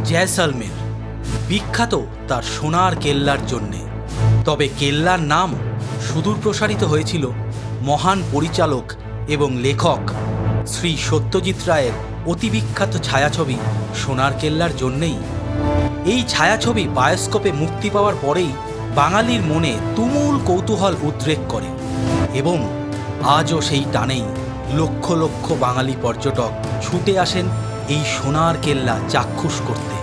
জয়সলমের বিখ্যাত তার সোনার কেল্লার জন্যে। তবে কেল্লার নাম সুদূর প্রসারিত হয়েছিল মহান পরিচালক এবং লেখক শ্রী সত্যজিৎ রায়ের অতি বিখ্যাত ছায়াছবি সোনার কেল্লার জন্যেই। এই ছায়াছবি বায়োস্কোপে মুক্তি পাওয়ার পরেই বাঙালির মনে তুমুল কৌতূহল উদ্রেক করে এবং আজও সেই টানেই লক্ষ লক্ষ বাঙালি পর্যটক ছুটে আসেন এই সোনার কেল্লা চাক্ষুষ করতে।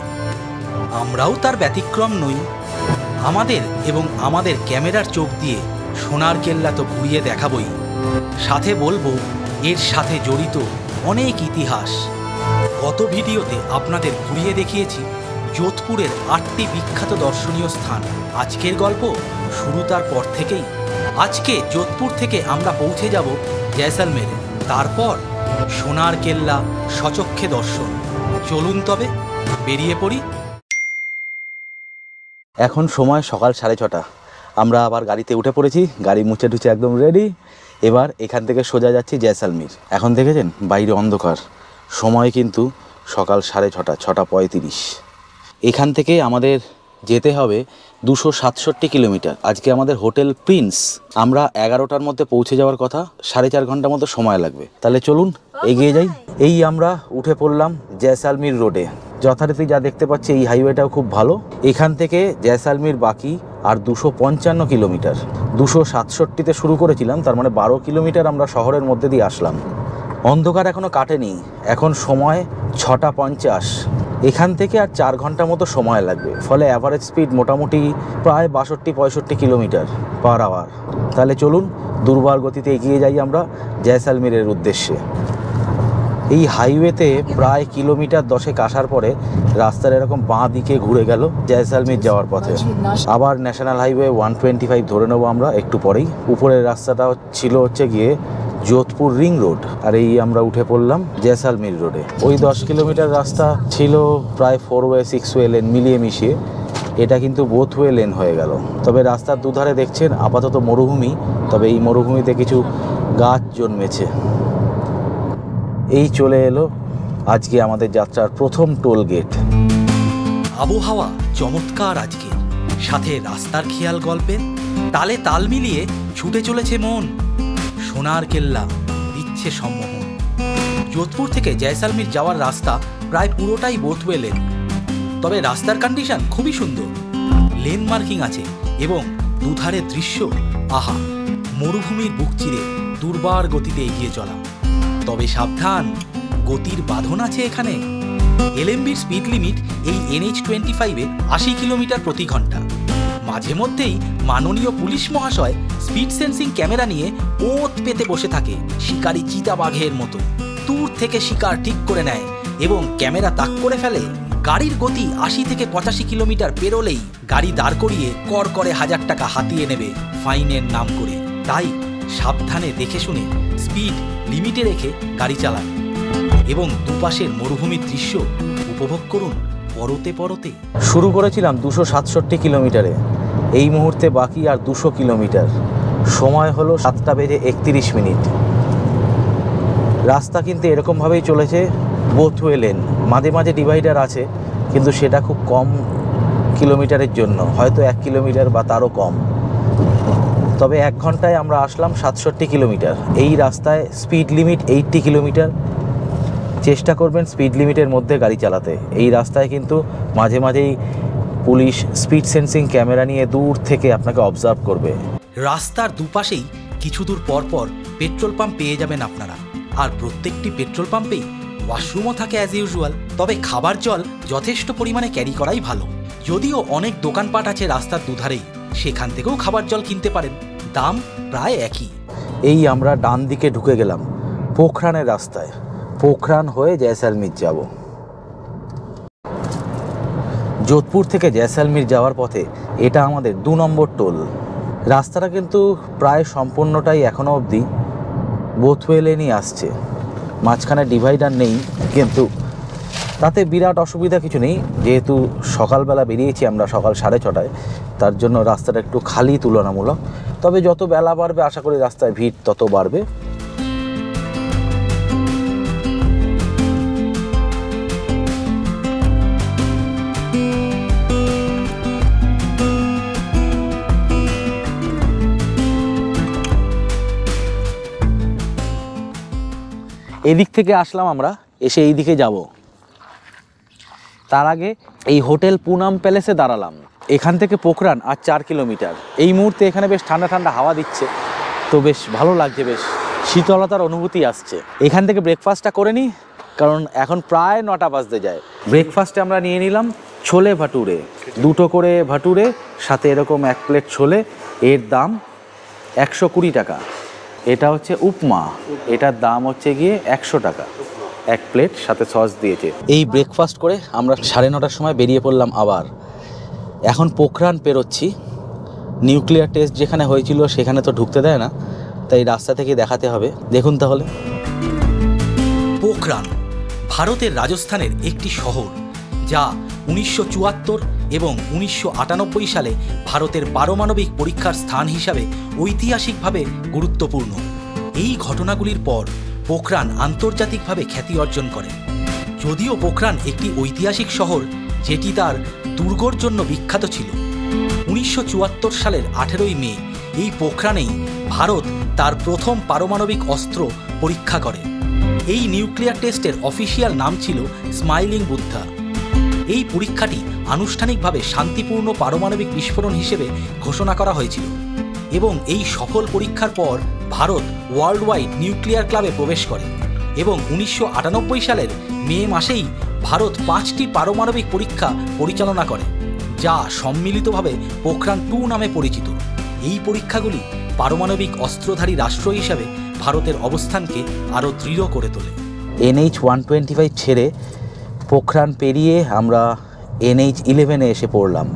আমরাও তার ব্যতিক্রম নই। আমাদের এবং আমাদের ক্যামেরার চোখ দিয়ে সোনার কেল্লা তো ঘুরিয়ে দেখাবই, সাথে বলবো এর সাথে জড়িত অনেক ইতিহাস। গত ভিডিওতে আপনাদের ঘুরিয়ে দেখিয়েছি যোধপুরের 8টি বিখ্যাত দর্শনীয় স্থান। আজকের গল্প শুরু তার পর থেকেই। আজকে যোধপুর থেকে আমরা পৌঁছে যাব জয়সলমেরে, তারপর সোনার কেল্লা সচক্ষে দর্শন। চলুন তবে বেরিয়ে পড়ি। এখন সময় সকাল 6:30। আমরা আবার গাড়িতে উঠে পড়েছি, গাড়ি মুছে টুছে একদম রেডি। এবার এখান থেকে সোজা যাচ্ছি জয়সলমের। এখন দেখেছেন বাইরে অন্ধকার, সময় কিন্তু সকাল 6:30, 6:35। এখান থেকে আমাদের যেতে হবে 267 কিলোমিটার। আজকে আমাদের হোটেল প্রিন্স, আমরা 11টার মধ্যে পৌঁছে যাওয়ার কথা, 4.5 ঘন্টা মতো সময় লাগবে। তাহলে চলুন এগিয়ে যাই। এই আমরা উঠে পড়লাম জয়সলমের রোডে। যথারীতি যা দেখতে পাচ্ছি এই হাইওয়েটাও খুব ভালো। এখান থেকে জয়সলমের বাকি আর 255 কিলোমিটার। 267তে শুরু করেছিলাম, তার মানে 12 কিলোমিটার আমরা শহরের মধ্যে দিয়ে আসলাম। অন্ধকার এখনও কাটেনি, এখন সময় 6:50। এখান থেকে আর 4 ঘন্টা মতো সময় লাগবে, ফলে অ্যাভারেজ স্পিড মোটামুটি প্রায় 62-65 কিলোমিটার পার আওয়ার। তাহলে চলুন দুর্বার গতিতে এগিয়ে যাই আমরা জয়সলমেরের উদ্দেশ্যে। এই হাইওয়েতে প্রায় কিলোমিটার 10 আসার পরে রাস্তার এরকম বাঁ দিকে ঘুরে গেল জয়সলমের যাওয়ার পথে। আবার ন্যাশনাল হাইওয়ে 125 ধরে নেবো আমরা একটু পরেই। উপরের রাস্তাটা ছিল হচ্ছে গিয়ে যোধপুর রিং রোড, আর এই আমরা উঠে পড়লাম জয়সলমের রোডে। ওই 10 কিলোমিটার রাস্তা ছিল প্রায় 4 ওয়ে 6 ওয়ে লেন মিলিয়ে মিশিয়ে, এটা কিন্তু বোথ ওয়ে লেন হয়ে গেল। তবে রাস্তার দুধারে দেখছেন আপাতত মরুভূমি, তবে এই মরুভূমিতে কিছু গাছ জন্মেছে। এই চলে এলো আজকে আমাদের যাত্রার প্রথম টোল গেট। আবহাওয়া চমৎকার আজকে, সাথে রাস্তার খেয়াল গল্পের তালে তাল মিলিয়ে ছুটে চলেছে মন। সোনার কেল্লা দিচ্ছে সম্মোহন। যোধপুর থেকে জয়সলমের যাওয়ার রাস্তা প্রায় পুরোটাই বোথওয়ে লেন, তবে রাস্তার কন্ডিশন খুবই সুন্দর। লেন মার্কিং আছে এবং দুধারের দৃশ্য আহা! মরুভূমির বুক চিরে দুর্বার গতিতে এগিয়ে চলা। তবে সাবধান, গতির বাঁধন আছে এখানে। এলএমবির স্পিড লিমিট এই NH-25-এ 80 কিলোমিটার প্রতি ঘন্টা। মাঝে মধ্যেই মাননীয় পুলিশ মহাশয় স্পিড সেন্সিং ক্যামেরা নিয়ে ওত পেতে বসে থাকে শিকারী চিতাবাঘের মতো। দূর থেকে শিকার ঠিক করে নেয় এবং ক্যামেরা তাক করে ফেলে। গাড়ির গতি 80 থেকে 85 কিলোমিটার পেরোলেই গাড়ি দাঁড় করিয়ে কর করে 1000 টাকা হাতিয়ে নেবে ফাইনের নাম করে। তাই সাবধানে দেখে শুনে স্পিড লিমিটে রেখে গাড়ি চালান এবং দুপাশের মরুভূমির দৃশ্য উপভোগ করুন পরতে পরতে। শুরু করেছিলাম 267 কিলোমিটারে, এই মুহূর্তে বাকি আর 200 কিলোমিটার। সময় হলো 7:31। রাস্তা কিন্তু এরকমভাবেই চলেছে, বোথওয়ে লেন, মাঝে মাঝে ডিভাইডার আছে, কিন্তু সেটা খুব কম কিলোমিটারের জন্য, হয়তো 1 কিলোমিটার বা তারও কম। তবে 1 ঘন্টায় আমরা আসলাম 67 কিলোমিটার। এই রাস্তায় স্পিড লিমিট 80 কিলোমিটার। চেষ্টা করবেন স্পিড লিমিটের মধ্যে গাড়ি চালাতে। এই রাস্তায় কিন্তু মাঝে মাঝেই পুলিশ স্পিড সেন্সিং ক্যামেরা নিয়ে দূর থেকে আপনাকে অবজার্ভ করবে। রাস্তার দুপাশেই কিছু দূর পর পর পেট্রোল পাম্প পেয়ে যাবেন আপনারা, আর প্রত্যেকটি পেট্রোল পাম্পেই ওয়াশরুমও থাকে অ্যাজ ইউজুয়াল। তবে খাবার জল যথেষ্ট পরিমাণে ক্যারি করাই ভালো। যদিও অনেক দোকানপাট আছে রাস্তার দুধারেই, সেখান থেকেও খাবার জল কিনতে পারেন, দাম প্রায় একই। এই আমরা ডান দিকে ঢুকে গেলাম পোখরানের রাস্তায়। পোখরান হয়ে জয়সলমের যাব। যোধপুর থেকে জয়সলমের যাওয়ার পথে এটা আমাদের 2 নম্বর টোল। রাস্তাটা কিন্তু প্রায় সম্পূর্ণটাই এখনও অবধি বোথওয়ে লেনই আসছে, মাঝখানে ডিভাইডার নেই, কিন্তু তাতে বিরাট অসুবিধা কিছু নেই। যেহেতু সকালবেলা বেরিয়েছি আমরা সকাল 6:30, তার জন্য রাস্তাটা একটু খালি তুলনামূলক। তবে যত বেলা বাড়বে আশা করি রাস্তায় ভিড় তত বাড়বে। এদিক থেকে আসলাম আমরা, এসে এই দিকে যাব। তার আগে এই হোটেল পুনাম প্যালেসে দাঁড়ালাম। এখান থেকে পোখরান আর 4 কিলোমিটার। এই মুহূর্তে এখানে বেশ ঠান্ডা ঠান্ডা হাওয়া দিচ্ছে, তো বেশ ভালো লাগছে, বেশ শীতলতার অনুভূতি আসছে। এখান থেকে ব্রেকফাস্টটা করে নিই, কারণ এখন প্রায় 9টা বাজতে যায়। ব্রেকফাস্টে আমরা নিয়ে নিলাম ছোলে ভাটুরে, 2টো করে ভাটুরে, সাথে এরকম 1 প্লেট ছোলে। এর দাম 120 টাকা। এটা হচ্ছে উপমা, এটার দাম হচ্ছে গিয়ে 100 টাকা 1 প্লেট, সাথে সস দিয়েছে। এই ব্রেকফাস্ট করে আমরা 9:30টার সময় বেরিয়ে পড়লাম আবার। এখন পোখরান পেরোচ্ছি। নিউক্লিয়ার টেস্ট যেখানে হয়েছিল সেখানে তো ঢুকতে দেয় না, তাই রাস্তা থেকে দেখাতে হবে। দেখুন তাহলে। পোখরান ভারতের রাজস্থানের একটি শহর, যা 1974 এবং 1998 সালে ভারতের পারমাণবিক পরীক্ষার স্থান হিসাবে ঐতিহাসিকভাবে গুরুত্বপূর্ণ। এই ঘটনাগুলির পর পোখরান আন্তর্জাতিকভাবে খ্যাতি অর্জন করে। যদিও পোখরান একটি ঐতিহাসিক শহর যেটি তার দুর্গর জন্য বিখ্যাত ছিল, 1974 সালের 18ই মে এই পোখরানেই ভারত তার প্রথম পারমাণবিক অস্ত্র পরীক্ষা করে। এই নিউক্লিয়ার টেস্টের অফিসিয়াল নাম ছিল স্মাইলিং বুদ্ধা। এই পরীক্ষাটি আনুষ্ঠানিকভাবে শান্তিপূর্ণ পারমাণবিক বিস্ফোরণ হিসেবে ঘোষণা করা হয়েছিল এবং এই সফল পরীক্ষার পর ভারত ওয়ার্ল্ড ওয়াইড নিউক্লিয়ার ক্লাবে প্রবেশ করে এবং 1998 সালের মে মাসেই ভারত 5টি পারমাণবিক পরীক্ষা পরিচালনা করে, যা সম্মিলিতভাবে পোখরান 2 নামে পরিচিত। এই পরীক্ষাগুলি পারমাণবিক অস্ত্রধারী রাষ্ট্র হিসাবে ভারতের অবস্থানকে আরও দৃঢ় করে তোলে। NH-125 ছেড়ে পোখরান পেরিয়ে আমরা NH-11-এ এসে পড়লাম।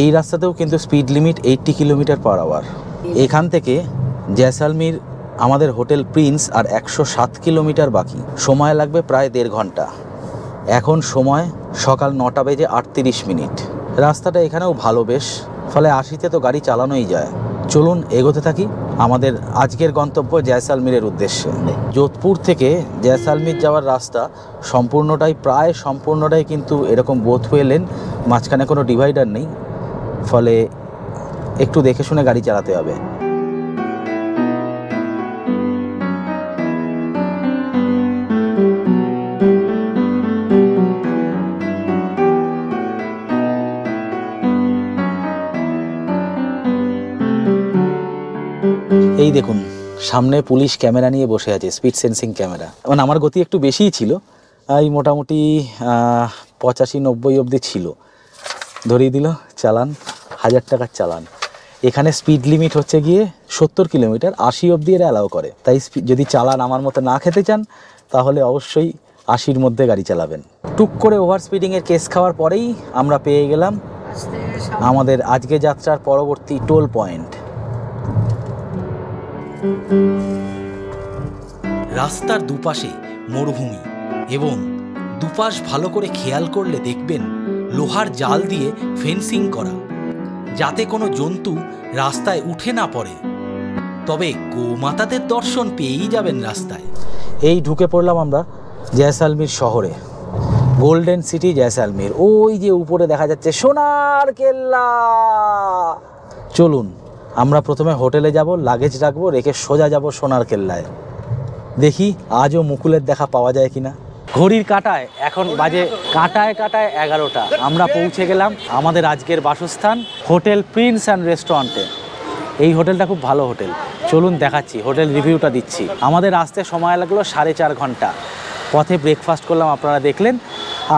এই রাস্তাতেও কিন্তু স্পিড লিমিট 80 কিলোমিটার/আওয়ার। এখান থেকে জয়সালমীর আমাদের হোটেল প্রিন্স আর 107 কিলোমিটার বাকি। সময় লাগবে প্রায় 1.5 ঘন্টা। এখন সময় সকাল 9:38। রাস্তাটা এখানেও ভালো বেশ, ফলে 80-তে তো গাড়ি চালানোই যায়। চলুন এগোতে থাকি আমাদের আজকের গন্তব্য জয়সালমীরের উদ্দেশ্যে। যোধপুর থেকে জয়সালমীর যাওয়ার রাস্তা প্রায় সম্পূর্ণটাই কিন্তু এরকম বোথওয়ে লেন, মাঝখানে কোনো ডিভাইডার নেই, ফলে একটু দেখে শুনে গাড়ি চালাতে হবে। এই দেখুন সামনে পুলিশ ক্যামেরা নিয়ে বসে আছে, স্পিড সেন্সিং ক্যামেরা। মানে আমার গতি একটু বেশিই ছিল, এই মোটামুটি 85-90 অবধি ছিল। ধরিয়ে দিল চালান, 1000 টাকার চালান। এখানে স্পিড লিমিট হচ্ছে গিয়ে 70 কিলোমিটার, 80 অবধি এরা অ্যালাউ করে। তাই যদি চালান আমার মতো না খেতে চান তাহলে অবশ্যই 80-র মধ্যে গাড়ি চালাবেন। টুক করে ওভার স্পিডিংয়ের কেস খাওয়ার পরেই আমরা পেয়ে গেলাম আমাদের আজকে যাত্রার পরবর্তী টোল পয়েন্ট। রাস্তার দুপাশে মরুভূমি এবং দুপাশ ভালো করে খেয়াল করলে দেখবেন লোহার জাল দিয়ে ফেন্সিং করা, যাতে কোনো জন্তু রাস্তায় উঠে না পড়ে। তবে গোমাতাদের দর্শন পেয়েই যাবেন রাস্তায়। এই ঢুকে পড়লাম আমরা জয়সালমীর শহরে, গোল্ডেন সিটি জয়সালমীর। ওই যে উপরে দেখা যাচ্ছে সোনার কেল্লা। চলুন আমরা প্রথমে হোটেলে যাব, লাগেজ রাখবো, রেখে সোজা যাব সোনার কেল্লায়। দেখি আজও মুকুলের দেখা পাওয়া যায় কিনা। ঘড়ির কাঁটায় এখন বাজে কাঁটায় 11টা। আমরা পৌঁছে গেলাম আমাদের আজকের বাসস্থান হোটেল প্রিন্স অ্যান্ড রেস্টুরেন্টে। এই হোটেলটা খুব ভালো হোটেল, চলুন দেখাচ্ছি, হোটেল রিভিউটা দিচ্ছি। আমাদের আসতে সময় লাগলো 4.5 ঘন্টা। পথে ব্রেকফাস্ট করলাম, আপনারা দেখলেন,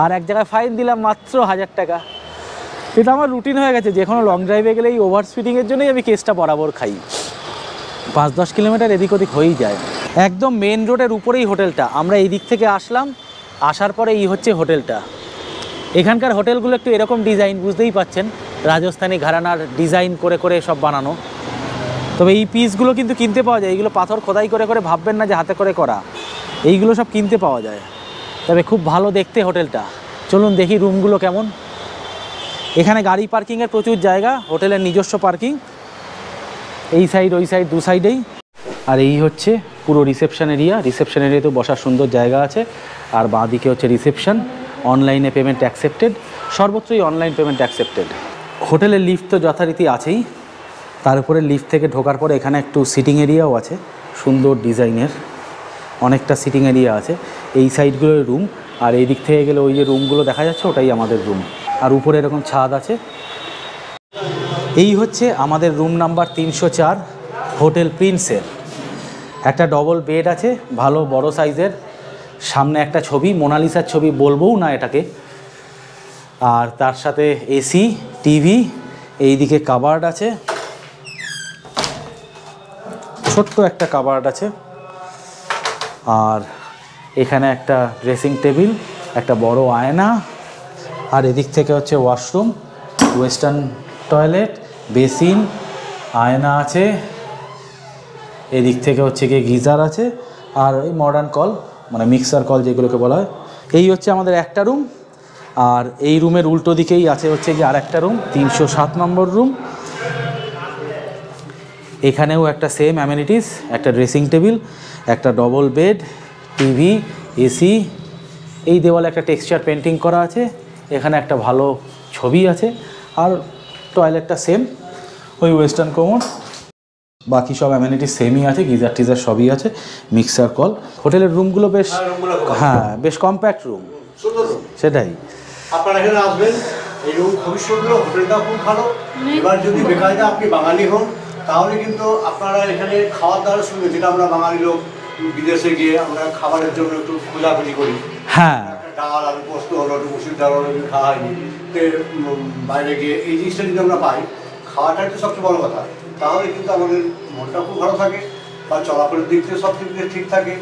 আর এক জায়গায় ফাইন দিলাম মাত্র 1000 টাকা। এটা আমার রুটিন হয়ে গেছে, যে কোনো লং ড্রাইভে গেলে এই ওভার স্পিডিংয়ের জন্যই আমি কেসটা বরাবর খাই। 5-10 কিলোমিটার এদিক ওদিক হয়েই যায়। একদম মেন রোডের উপরেই হোটেলটা। আমরা এই দিক থেকে আসলাম, আসার পরে এই হচ্ছে হোটেলটা। এখানকার হোটেলগুলো একটু এরকম ডিজাইন, বুঝতেই পাচ্ছেন, রাজস্থানী ঘরানার ডিজাইন করে করে সব বানানো। তবে এই পিসগুলো কিন্তু কিনতে পাওয়া যায়, এইগুলো পাথর খোদাই করে করে, ভাববেন না যে হাতে করে করা, এইগুলো সব কিনতে পাওয়া যায়। তবে খুব ভালো দেখতে হোটেলটা। চলুন দেখি রুমগুলো কেমন। এখানে গাড়ি পার্কিংয়ের প্রচুর জায়গা, হোটেলের নিজস্ব পার্কিং, এই সাইড ওই সাইড 2 সাইডেই। আর এই হচ্ছে পুরো রিসেপশন এরিয়া। রিসেপশন এরিয়াতেও বসার সুন্দর জায়গা আছে। আর বাঁ দিকে হচ্ছে রিসেপশন। অনলাইনে পেমেন্ট অ্যাকসেপ্টেড, সর্বত্রই অনলাইন পেমেন্ট অ্যাকসেপ্টেড। হোটেলের লিফট তো যথারীতি আছেই, তার উপরে লিফট থেকে ঢোকার পরে এখানে একটু সিটিং এরিয়াও আছে সুন্দর ডিজাইনের। অনেকটা সিটিং এরিয়া আছে। এই সাইডগুলোর রুম, আর এই দিক থেকে গেলে ওই যে রুমগুলো দেখা যাচ্ছে ওটাই আমাদের রুম। আর উপরে এরকম ছাদ আছে। এই হচ্ছে আমাদের রুম নাম্বার 304 হোটেল প্রিন্সের। একটা ডবল বেড আছে, ভালো বড় সাইজের। সামনে একটা ছবি, মোনালিসার ছবি বলবোও না এটাকে। আর তার সাথে এসি, টিভি, এইদিকে কাবার্ড আছে, ছোট্ট একটা কাবার্ড আছে। আর এখানে একটা ড্রেসিং টেবিল, একটা বড় আয়না, আর এদিক থেকে হচ্ছে ওয়াশরুম, ওয়েস্টার্ন টয়লেট, বেসিন, আয়না আছে। এদিক থেকে হচ্ছে গিয়ে গিজার আছে, আর ওই মডার্ন কল, মানে মিক্সার কল যেগুলোকে বলা হয়। এই হচ্ছে আমাদের একটা রুম। আর এই রুমের উল্টো দিকেই আছে হচ্ছে গিয়ে আর একটা রুম, 307 নম্বর রুম। এখানেও একটা সেম অ্যামেনিটিস, একটা ড্রেসিং টেবিল, একটা ডবল বেড, টিভি, এসি। এই দেওয়ালে একটা টেক্সচার পেন্টিং করা আছে। এখানে একটা ভালো ছবি আছে। আর টয়লেটটা সেম, ওই ওয়েস্টার্ন কোমোড। বাকি সব অ্যামেনিটিস সেমই আছে, গিজার টিজার সবই আছে, মিক্সার কল। হোটেলের রুমগুলো বেশ, হ্যাঁ বেশ কম্প্যাক্ট রুম, সেটাই। আপনারা এখানে আসবেন, এই রুম খুবই সুন্দর, হোটেলটাও খুব ভালো। এবার যদি বেকায়দা আপনি বাঙালি হন, তাহলে কিন্তু আপনারা এখানে খাওয়ার দাওয়ার সুবিধা, যেটা আমরা বাঙালি লোক বিদেশে গিয়ে আমরা খাবারের জন্য একটু খোঁজাখুঁজি করি। হ্যাঁ, ডাল আলু পোস্ত হলো, একটু মুসুর ডাল হলো, খাওয়া হয়নি, তো বাইরে গিয়ে এই জিনিসটা যদি আমরা পাই, খাওয়াটাই তো সবচেয়ে বড় কথা। তাহলে কিন্তু আমাদের মনটা খুব ভালো থাকে, বা চলাফেরার দিক থেকে সব দিক থেকে ঠিক থাকে।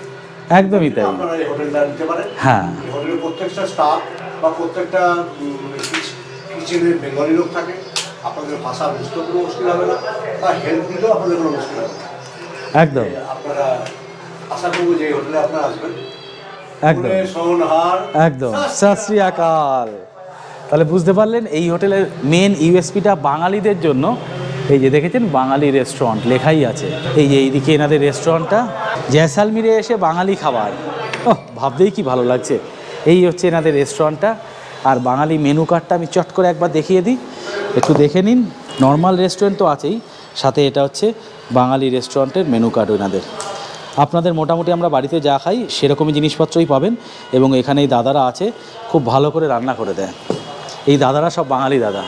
একদমই তাই। আপনারা এই হোটেলটা নিতে পারেন। হ্যাঁ, এই হোটেলের প্রত্যেকটা স্টাফ বা প্রত্যেকটা কিচেনে বেঙ্গলি লোক থাকে। আপনাদের ভাষা বুঝতেও কোনো মুশকিল হবে না, বা হেল্প দিতেও আপনাদের কোনো মুশকিল হবে না। একদম। আপনারা আশা করবো যে এই হোটেলে আপনারা আসবেন। একদম সোনহার, একদম। সত শ্রী আকাল। তাহলে বুঝতে পারলেন এই হোটেলের মেন ইউএসপিটা বাঙালিদের জন্য। এই যে দেখেছেন বাঙালি রেস্টুরেন্ট লেখাই আছে। এই যে এইদিকে এনাদের রেস্টুরেন্টটা, জয়সালমীরে এসে বাঙালি খাবার, ভাবতেই কি ভালো লাগছে। এই হচ্ছে এনাদের রেস্টুরেন্টটা। আর বাঙালি মেনু কার্ডটা আমি চট করে একবার দেখিয়ে দিই, একটু দেখে নিন। নর্মাল রেস্টুরেন্ট তো আছেই, সাথে এটা হচ্ছে বাঙালি রেস্টুরেন্টের মেনু কার্ড এনাদের। আপনাদের মোটামুটি আমরা বাড়িতে যা খাই সেরকমই জিনিসপত্রই পাবেন। এবং এখানে এই দাদারা আছে, খুব ভালো করে রান্না করে দেয়। এই দাদারা সব বাঙালি দাদা।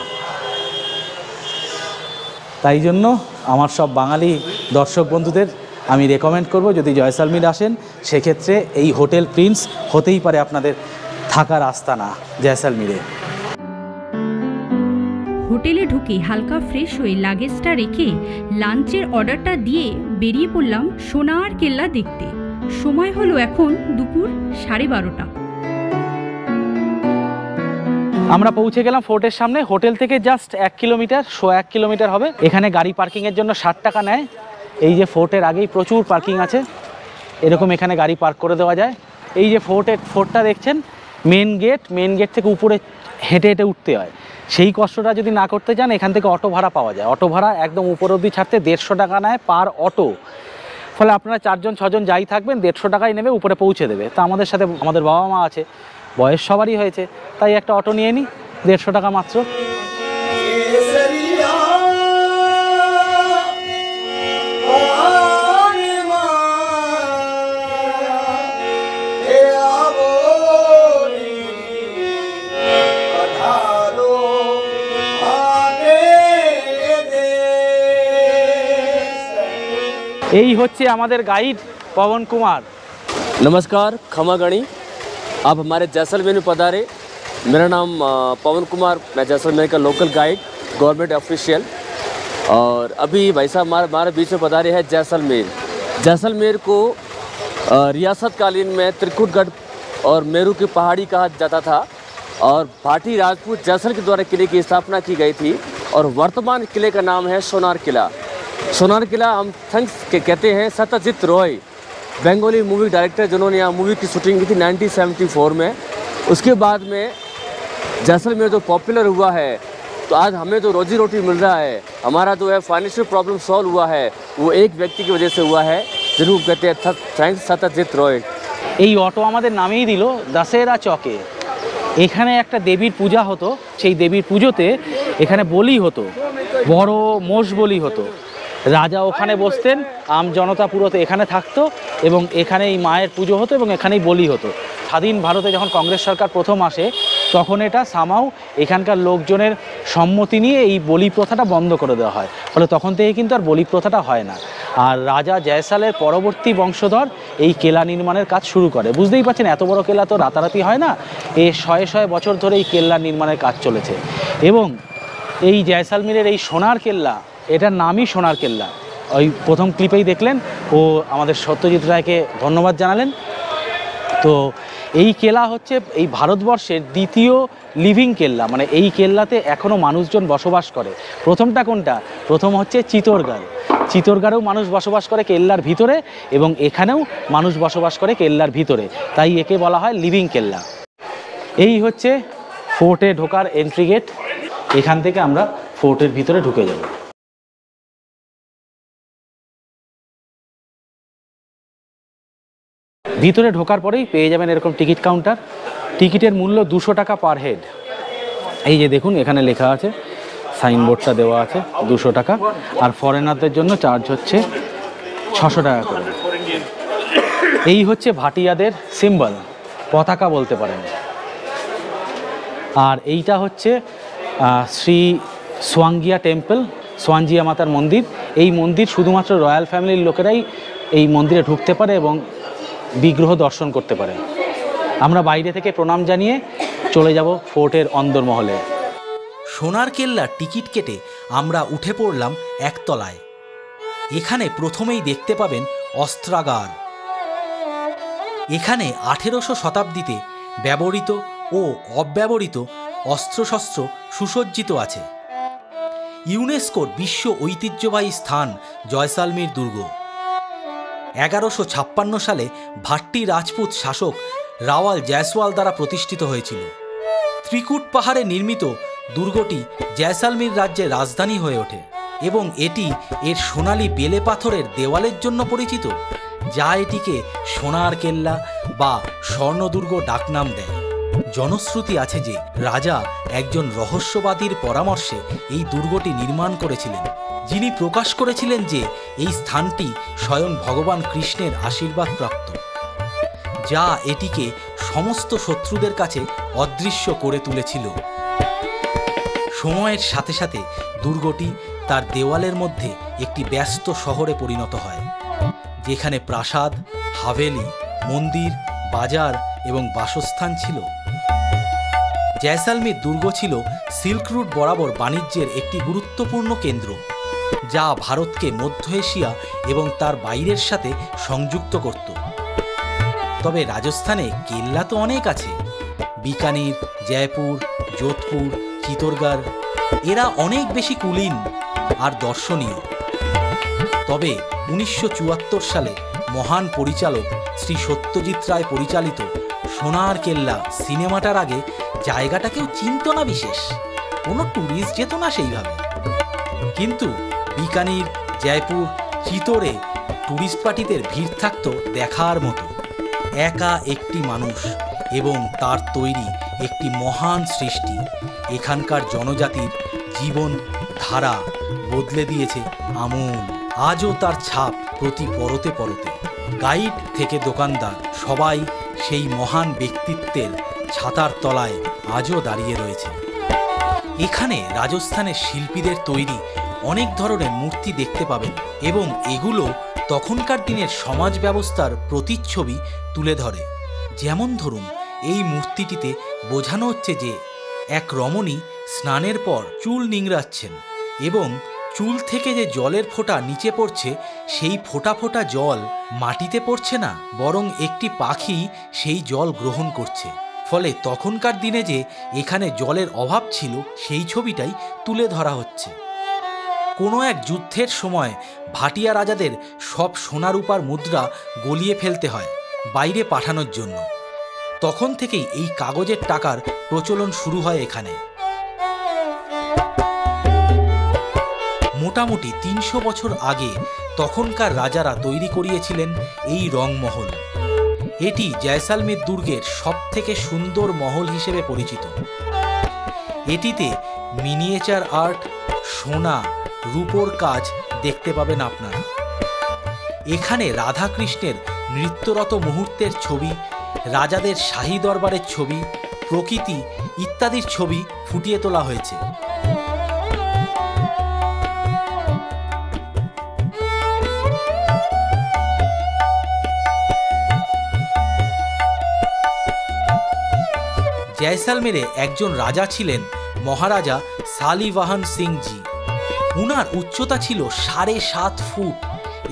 তাই জন্য আমার সব বাঙালি দর্শক বন্ধুদের আমি রেকমেন্ড করব, যদি জয়সালমীর আসেন সেক্ষেত্রে এই হোটেল প্রিন্স হতেই পারে আপনাদের থাকার আস্তানা জয়সালমীরে। হোটেলে ঢুকে হালকা ফ্রেশ হয়ে লাগেজটা রেখে লাঞ্চের অর্ডারটা দিয়ে বেরিয়ে পড়লাম সোনার কেল্লা দেখতে। সময় হলো এখন দুপুর 12:30। আমরা পৌঁছে গেলাম ফোর্টের সামনে। হোটেল থেকে জাস্ট 1 কিলোমিটার, 1 কিলোমিটার হবে। এখানে গাড়ি পার্কিংয়ের জন্য 60 টাকা নেয়। এই যে ফোর্টের আগেই প্রচুর পার্কিং আছে, এরকম এখানে গাড়ি পার্ক করে দেওয়া যায়। এই যে ফোর্টটা দেখছেন, মেন গেট থেকে উপরে হেঁটে হেঁটে উঠতে হয়। সেই কষ্টটা যদি না করতে চান, এখান থেকে অটো ভাড়া পাওয়া যায়। অটো ভাড়া একদম উপর অবধি ছাড়তে 150 টাকা নেয় পার অটো। ফলে আপনারা 4-6 যাই থাকবেন, 150 টাকাই নেবে, উপরে পৌঁছে দেবে। তা আমাদের সাথে আমাদের বাবা মা আছে, বয়স সবারই হয়েছে, তাই একটা অটো নিয়ে নিই, 150 টাকা মাত্র। এই হচ্ছে আমাদের গাইড पवन कुमार। नमस्कार, खमा गणी। आप हमारे जैसलमेर में पधारे। मेरा नाम पवन कुमार, मैं जैसलमेर का लोकल गाइड, गवर्नमेंट ऑफिशियल। और अभी भाई साहब हमारे बीच में पधारे हैं जैसलमेर। जैसलमेर को रियासत कालीन में त्रिकुटगढ़ और मेरू की पहाड़ी कहा जाता था। और भाटी राजपूत जैसल के द्वारा किले की स्थापना की गई थी। और वर्तमान किले का नाम है सोनार किला। सोनार किला हम थैंक्स कहते हैं सत्यजीत रॉय, बंगाली मूवी डायरेक्टर, जिन्होंने यहाँ मूवी की शूटिंग की थी 1974 में। उसके बाद में जैसलमेर जो पॉपुलर हुआ है, तो आज हमें जो रोजी रोटी मिल रहा है, हमारा जो है फाइनेंशियल प्रॉब्लम सॉल्व हुआ है, वो एक व्यक्ति की वजह से हुआ है, जिनको कहते हैं थैंक्स सत्यजीत रॉय। এই অটো আমাদের নামিয়ে দিল দাসেরা চকে। এখানে একটা দেবীর পূজা হতো, সেই দেবীর পুজোতে এখানে বলি হতো, বড় মোষ বলি হতো। রাজা ওখানে বসতেন, আম জনতা পুরোতে এখানে থাকতো এবং এখানেই মায়ের পুজো হতো এবং এখানেই বলি হতো। স্বাধীন ভারতে যখন কংগ্রেস সরকার প্রথম আসে তখন এটা সামাও এখানকার লোকজনের সম্মতি নিয়ে এই বলি প্রথাটা বন্ধ করে দেওয়া হয়, ফলে তখন থেকে কিন্তু আর বলি প্রথাটা হয় না। আর রাজা জয়সালের পরবর্তী বংশধর এই কেলা নির্মাণের কাজ শুরু করে। বুঝতেই পারছেন এত বড় কেলা তো রাতারাতি হয় না, শয়ে শয়ে বছর ধরে এই কেল্লা নির্মাণের কাজ চলেছে। এবং এই জয়সালমীরের এই সোনার কেল্লা, এটার নামই সোনার কেল্লা। ওই প্রথম ক্লিপেই দেখলেন ও আমাদের সত্যজিৎ রায়কে ধন্যবাদ জানালেন। তো এই কেল্লা হচ্ছে এই ভারতবর্ষের দ্বিতীয় লিভিং কেল্লা, মানে এই কেল্লাতে এখনও মানুষজন বসবাস করে। প্রথমটা কোনটা? প্রথম হচ্ছে চিতোরগড়। চিতোরগড়েও মানুষ বসবাস করে কেল্লার ভিতরে এবং এখানেও মানুষ বসবাস করে কেল্লার ভিতরে, তাই একে বলা হয় লিভিং কেল্লা। এই হচ্ছে ফোর্টে ঢোকার এন্ট্রি গেট। এখান থেকে আমরা ফোর্টের ভিতরে ঢুকে যাব। ভিতরে ঢোকার পরেই পেয়ে যাবেন এরকম টিকিট কাউন্টার। টিকিটের মূল্য 200 টাকা পার হেড। এই যে দেখুন এখানে লেখা আছে, সাইনবোর্ডটা দেওয়া আছে 200 টাকা, আর ফরেনারদের জন্য চার্জ হচ্ছে 600 টাকা করে। এই হচ্ছে ভাটিয়াদের সিম্বল, পতাকা বলতে পারেন। আর এইটা হচ্ছে শ্রী সোয়াঙ্গিয়া টেম্পল, সোয়াঞ্জিয়া মাতার মন্দির। এই মন্দির শুধুমাত্র রয়্যাল ফ্যামিলির লোকেরাই এই মন্দিরে ঢুকতে পারে এবং বিগ্রহ দর্শন করতে পারে। আমরা বাইরে থেকে প্রণাম জানিয়ে চলে যাব ফোর্টের অন্দরমহলে। সোনার কেল্লার টিকিট কেটে আমরা উঠে পড়লাম একতলায়। এখানে প্রথমেই দেখতে পাবেন অস্ত্রাগার। এখানে 1800 শতাব্দীতে ব্যবহৃত ও অব্যবহৃত অস্ত্রশস্ত্র সুসজ্জিত আছে। ইউনেস্কোর বিশ্ব ঐতিহ্যবাহী স্থান জয়সালমীর দুর্গ 1156 সালে ভাট্টি রাজপুত শাসক রাওয়াল জয়সওয়াল দ্বারা প্রতিষ্ঠিত হয়েছিল। ত্রিকুট পাহাড়ে নির্মিত দুর্গটি জয়সালমীর রাজ্যের রাজধানী হয়ে ওঠে এবং এটি এর সোনালী বেলে পাথরের দেওয়ালের জন্য পরিচিত, যা এটিকে সোনার কেল্লা বা স্বর্ণদুর্গ ডাকনাম দেয়। জনশ্রুতি আছে যে রাজা একজন রহস্যবাদীর পরামর্শে এই দুর্গটি নির্মাণ করেছিলেন, যিনি প্রকাশ করেছিলেন যে এই স্থানটি স্বয়ং ভগবান কৃষ্ণের আশীর্বাদ প্রাপ্ত, যা এটিকে সমস্ত শত্রুদের কাছে অদৃশ্য করে তুলেছিল। সময়ের সাথে সাথে দুর্গটি তার দেওয়ালের মধ্যে একটি ব্যস্ত শহরে পরিণত হয়, যেখানে প্রাসাদ, হাভেলি, মন্দির, বাজার এবং বাসস্থান ছিল। জয়সালমীর দুর্গ ছিল সিল্ক রুট বরাবর বাণিজ্যের একটি গুরুত্বপূর্ণ কেন্দ্র, যা ভারতকে মধ্য এশিয়া এবং তার বাইরের সাথে সংযুক্ত করত। তবে রাজস্থানে কেল্লা তো অনেক আছে। বিকানির, জয়পুর, যোধপুর, চিতোরগড়, এরা অনেক বেশি কুলীন আর দর্শনীয়। তবে 1974 সালে মহান পরিচালক শ্রী সত্যজিৎ রায় পরিচালিত সোনার কেল্লা সিনেমাটার আগে জায়গাটাকেও চিনত না বিশেষ, কোনো ট্যুরিস্ট যেত না সেইভাবে। কিন্তু বিকানির, জয়পুর, চিতোরে ট্যুরিস্ট পার্টিদের ভিড় থাকতো দেখার মতো। একা একটি মানুষ এবং তার তৈরি একটি মহান সৃষ্টি এখানকার জনজাতির জীবন ধারা বদলে দিয়েছে আমূল। আজও তার ছাপ প্রতি পরতে পরতে। গাইড থেকে দোকানদার সবাই সেই মহান ব্যক্তিত্বের ছাতার তলায় আজও দাঁড়িয়ে রয়েছে। এখানে রাজস্থানের শিল্পীদের তৈরি অনেক ধরনের মূর্তি দেখতে পাবেন এবং এগুলো তখনকার দিনের সমাজ ব্যবস্থার প্রতিচ্ছবি তুলে ধরে। যেমন ধরুন, এই মূর্তিটিতে বোঝানো হচ্ছে যে এক রমণী স্নানের পর চুল নিংড়াচ্ছেন এবং চুল থেকে যে জলের ফোঁটা নিচে পড়ছে সেই ফোঁটা ফোঁটা জল মাটিতে পড়ছে না, বরং একটি পাখি সেই জল গ্রহণ করছে। ফলে তখনকার দিনে যে এখানে জলের অভাব ছিল সেই ছবিটাই তুলে ধরা হচ্ছে। কোনো এক যুদ্ধের সময় ভাটিয়া রাজাদের সব সোনা রূপার মুদ্রা গলিয়ে ফেলতে হয় বাইরে পাঠানোর জন্য। তখন থেকেই এই কাগজের টাকার প্রচলন শুরু হয় এখানে। মোটামুটি 300 বছর আগে তখনকার রাজারা তৈরি করিয়েছিলেন এই রংমহল। এটি জয়সালমীর দুর্গের সবথেকে সুন্দর মহল হিসেবে পরিচিত। এটিতে মিনিয়েচার আর্ট, সোনা, রূপোর কাজ দেখতে পাবেন আপনারা। এখানে রাধাকৃষ্ণের নৃত্যরত মুহূর্তের ছবি, রাজাদের শাহী দরবারের ছবি, প্রকৃতি ইত্যাদির ছবি ফুটিয়ে তোলা হয়েছে। জয়সালমেরে একজন রাজা ছিলেন মহারাজা সালিবাহন সিং জি। উনার উচ্চতা ছিল 7.5 ফুট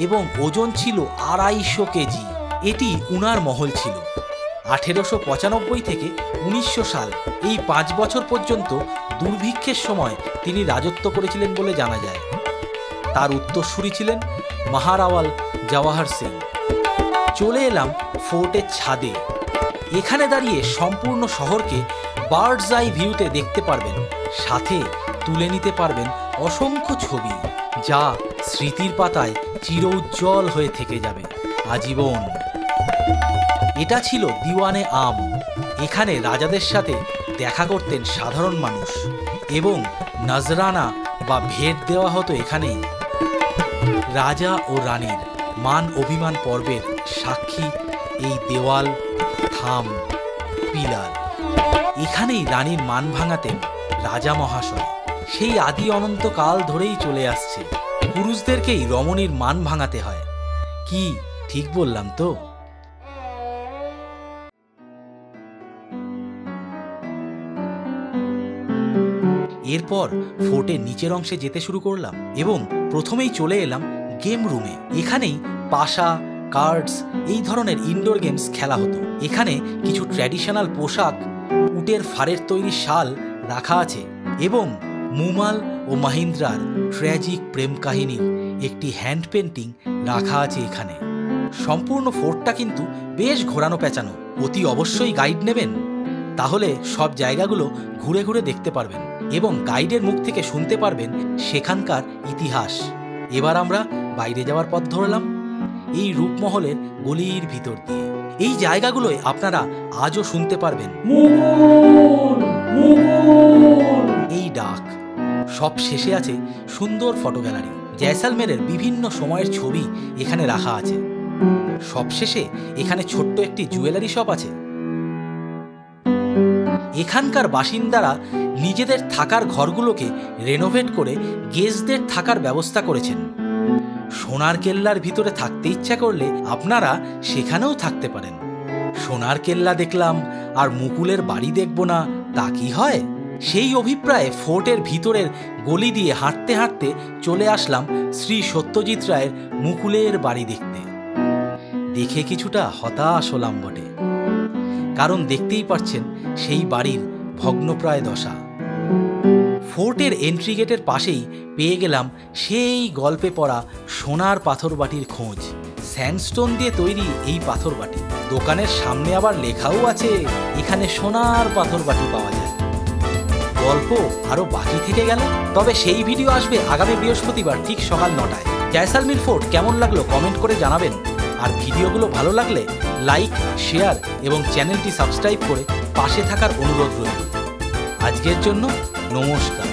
এবং ওজন ছিল 250 কেজি। এটি উনার মহল ছিল। 1895 থেকে 1900 সাল এই 5 বছর পর্যন্ত দুর্ভিক্ষের সময় তিনি রাজত্ব করেছিলেন বলে জানা যায়। তার উত্তরসূরি ছিলেন মহারাওয়াল জওয়াহর সিং। চলে এলাম ফোর্টের ছাদে। এখানে দাঁড়িয়ে সম্পূর্ণ শহরকে বার্ডস আই ভিউতে দেখতে পারবেন, সাথে তুলে নিতে পারবেন অসংখ্য ছবি, যা স্মৃতির পাতায় চির উজ্জ্বল হয়ে থেকে যাবে আজীবন। এটা ছিল দিওয়ানে আম। এখানে রাজাদের সাথে দেখা করতেন সাধারণ মানুষ এবং নজরানা বা ভেট দেওয়া হতো এখানেই। রাজা ও রানীর মান অভিমান পর্বের সাক্ষী এই দেওয়াল, থাম, পিলার। এখানেই রানীর মান ভাঙাতেন রাজা মহাশয়। সেই আদি অনন্তকাল ধরেই চলে আসছে। পুরুষদেরকেই রমণীর মান ভাঙাতে হয়। কি ঠিক বললাম তো? এরপর ফোর্টের নিচের অংশে যেতে শুরু করলাম এবং প্রথমেই চলে এলাম গেম রুমে। এখানেই পাশা, কার্ডস এই ধরনের ইনডোর গেমস খেলা হতো। এখানে কিছু ট্র্যাডিশনাল পোশাক, উটের ফারের তৈরি শাল রাখা আছে এবং মুমাল ও মাহিন্দ্রার ট্র্যাজিক প্রেম কাহিনীর একটি হ্যান্ড পেন্টিং রাখা আছে এখানে। সম্পূর্ণ ফোর্টটা কিন্তু বেশ ঘোরানো পেঁচানো। অতি অবশ্যই গাইড নেবেন, তাহলে সব জায়গাগুলো ঘুরে ঘুরে দেখতে পারবেন এবং গাইডের মুখ থেকে শুনতে পারবেন সেখানকার ইতিহাস। এবার আমরা বাইরে যাওয়ার পথ ধরলাম এই রূপমহলের গলির ভিতর দিয়ে। এই জায়গাগুলোয় আপনারা আজও শুনতে পারবেন এই ডাক। সব শেষে আছে সুন্দর ফটো গ্যালারি। জয়সালমেরের বিভিন্ন সময়ের ছবি এখানে রাখা আছে। সবশেষে এখানে ছোট্ট একটি জুয়েলারি শপ আছে। এখানকার বাসিন্দারা নিজেদের থাকার ঘরগুলোকে রেনোভেট করে গেস্টদের থাকার ব্যবস্থা করেছেন। সোনার কেল্লার ভিতরে থাকতে ইচ্ছা করলে আপনারা সেখানেও থাকতে পারেন। সোনার কেল্লা দেখলাম আর মুকুলের বাড়ি দেখব না, তা কি হয়? সেই অভিপ্রায়ে ফোর্টের ভিতরের গলি দিয়ে হাঁটতে হাঁটতে চলে আসলাম শ্রী সত্যজিৎ রায়ের মুকুলের বাড়ি দেখতে। দেখে কিছুটা হতাশ হলাম বটে, কারণ দেখতেই পাচ্ছেন সেই বাড়ির ভগ্নপ্রায় দশা। ফোর্টের এন্ট্রি গেটের পাশেই পেয়ে গেলাম সেই গল্পে পড়া সোনার পাথর বাটির খোঁজ। স্যান্ডস্টোন দিয়ে তৈরি এই পাথর বাটি। দোকানের সামনে আবার লেখাও আছে এখানে সোনার পাথর বাটি পাওয়া যায়। গল্প আরো বাকি থেকে গেল, তবে সেই ভিডিও আসবে আগামী বৃহস্পতিবার ঠিক সকাল 9টায়। জয়সালমীর ফোর্ট কেমন লাগলো কমেন্ট করে জানাবেন। আর ভিডিওগুলো ভালো লাগলে লাইক, শেয়ার এবং চ্যানেলটি সাবস্ক্রাইব করে পাশে থাকার অনুরোধ রইল। আজকের জন্য নমস্কার।